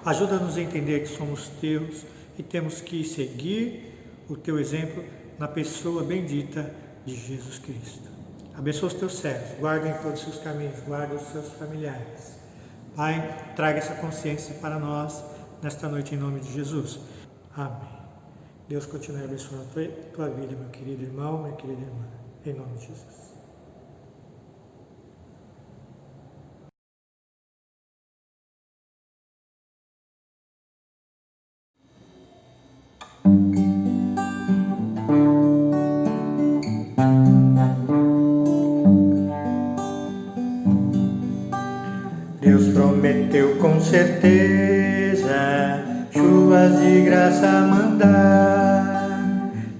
ajuda-nos a entender que somos teus e temos que seguir o teu exemplo na pessoa bendita de Jesus Cristo. Abençoa os teus servos, guarda em todos os seus caminhos, guarda os seus familiares. Pai, traga essa consciência para nós nesta noite em nome de Jesus. Amém. Deus continue abençoando a tua vida, meu querido irmão, minha querida irmã, em nome de Jesus. Deus prometeu com certeza chuvas de graça mandar.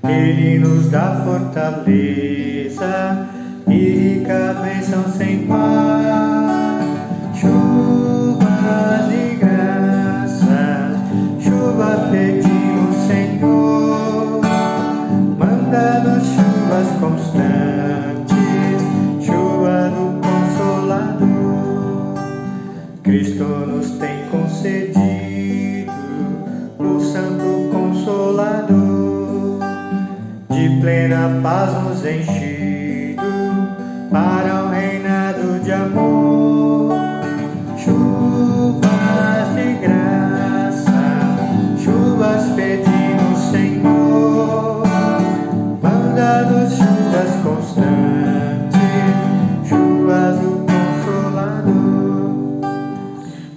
Ele nos dá fortaleza e rica bênção sem par. Chuvas de graça, chuva pedimos, Senhor. Manda-nos chuvas constantes, chuva do Consolador. Cristo nos tem concedido o Santo Consolador, de plena paz nos enchido para o reinado de amor. Chuvas de graça, chuvas pedimos, Senhor. Manda-nos chuvas constantes, chuvas do Consolador.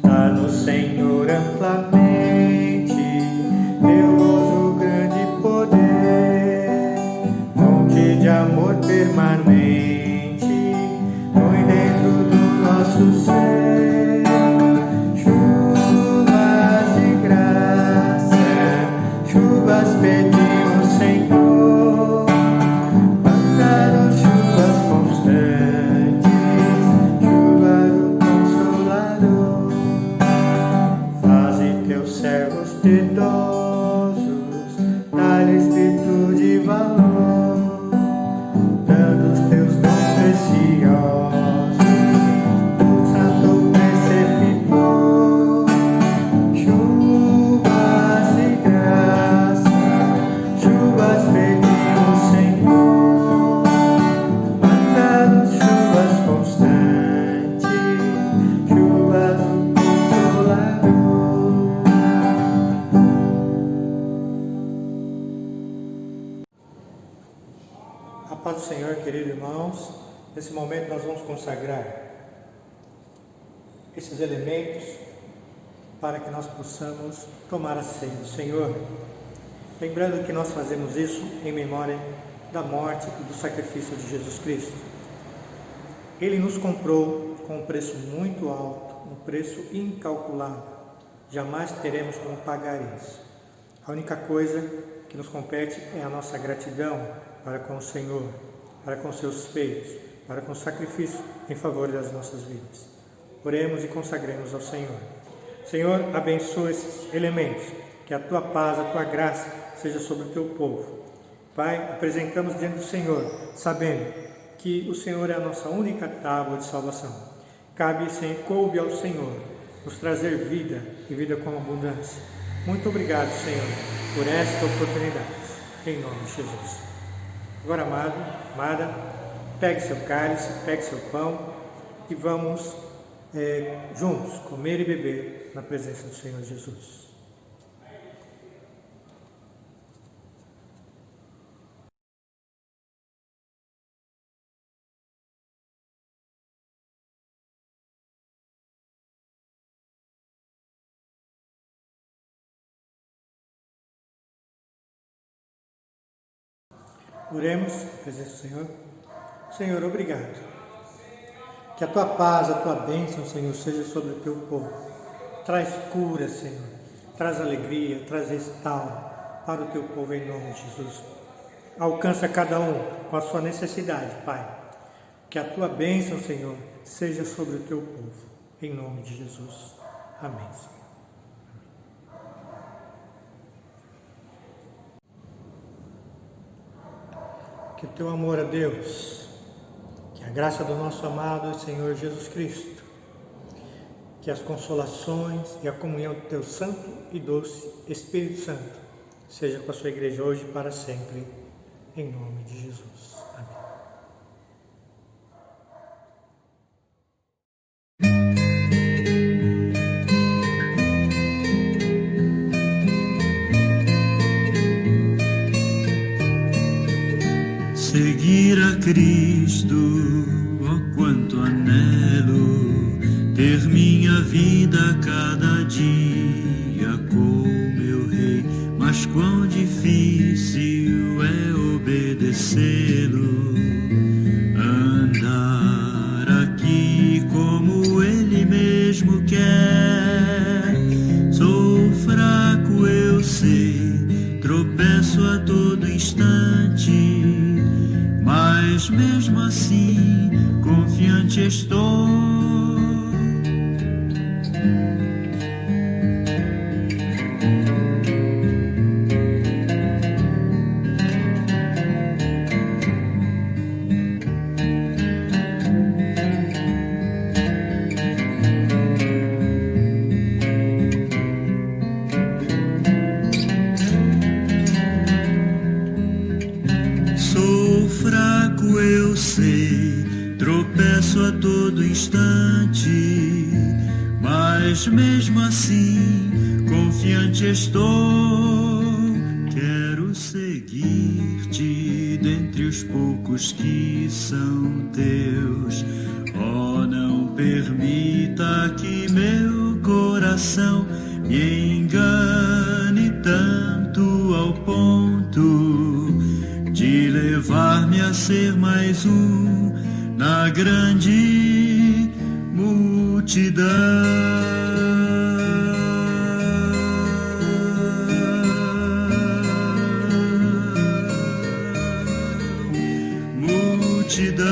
Dá-nos, Senhor, amplamente teu gozo, grande poder, fonte de amor permanente, põe dentro do nosso ser. Chuvas de graça, chuvas pedimos, Senhor. Manda-nos chuvas constantes, chuva do Consolador. Faze teus servos piedosos, dá-lhes virtude e valor, dando os teus dons preciosos, o santo preceptor. Chuvas de graça, chuvas pedimos, Senhor. Manda-nos chuvas constantes, chuvas do Consolador. A paz do Senhor, queridos irmãos. Nesse momento nós vamos consagrar esses elementos para que nós possamos tomar a ceia do Senhor. Lembrando que nós fazemos isso em memória da morte e do sacrifício de Jesus Cristo. Ele nos comprou com um preço muito alto, um preço incalculável. Jamais teremos como pagar isso. A única coisa que nos compete é a nossa gratidão para com o Senhor, para com seus feitos, para com o sacrifício em favor das nossas vidas. Oremos e consagremos ao Senhor. Senhor, abençoa esses elementos, que a tua paz, a tua graça seja sobre o teu povo. Pai, apresentamos diante do Senhor, sabendo que o Senhor é a nossa única tábua de salvação. Coube ao Senhor nos trazer vida e vida com abundância. Muito obrigado, Senhor, por esta oportunidade, em nome de Jesus. Agora, amado, amada, pegue seu cálice, pegue seu pão e vamos juntos comer e beber na presença do Senhor Jesus. Oremos, presença do Senhor. Senhor, obrigado. Que a tua paz, a tua bênção, Senhor, seja sobre o teu povo. Traz cura, Senhor. Traz alegria, traz restauro para o teu povo em nome de Jesus. Alcança cada um com a sua necessidade, Pai. Que a tua bênção, Senhor, seja sobre o teu povo. Em nome de Jesus. Amém, Senhor. Que o teu amor a Deus, que a graça do nosso amado Senhor Jesus Cristo, que as consolações e a comunhão do teu santo e doce Espírito Santo seja com a sua igreja hoje e para sempre, em nome de Jesus. Amém. Seguir a Cristo, oh quanto anelo, ter minha vida cada dia com meu Rei, mas quão difícil é obedecê-lo, andar aqui como Ele mesmo quer. Sou fraco, eu sei, tropeço a todo instante, mas mesmo assim, confiante estou. Eu sei, tropeço a todo instante, mas mesmo assim, confiante estou. Quero seguir-te dentre os poucos que são teus. Oh, não permita que meu coração me engane tanto ao ponto de levar-me a ser mais um na grande multidão. Multidão.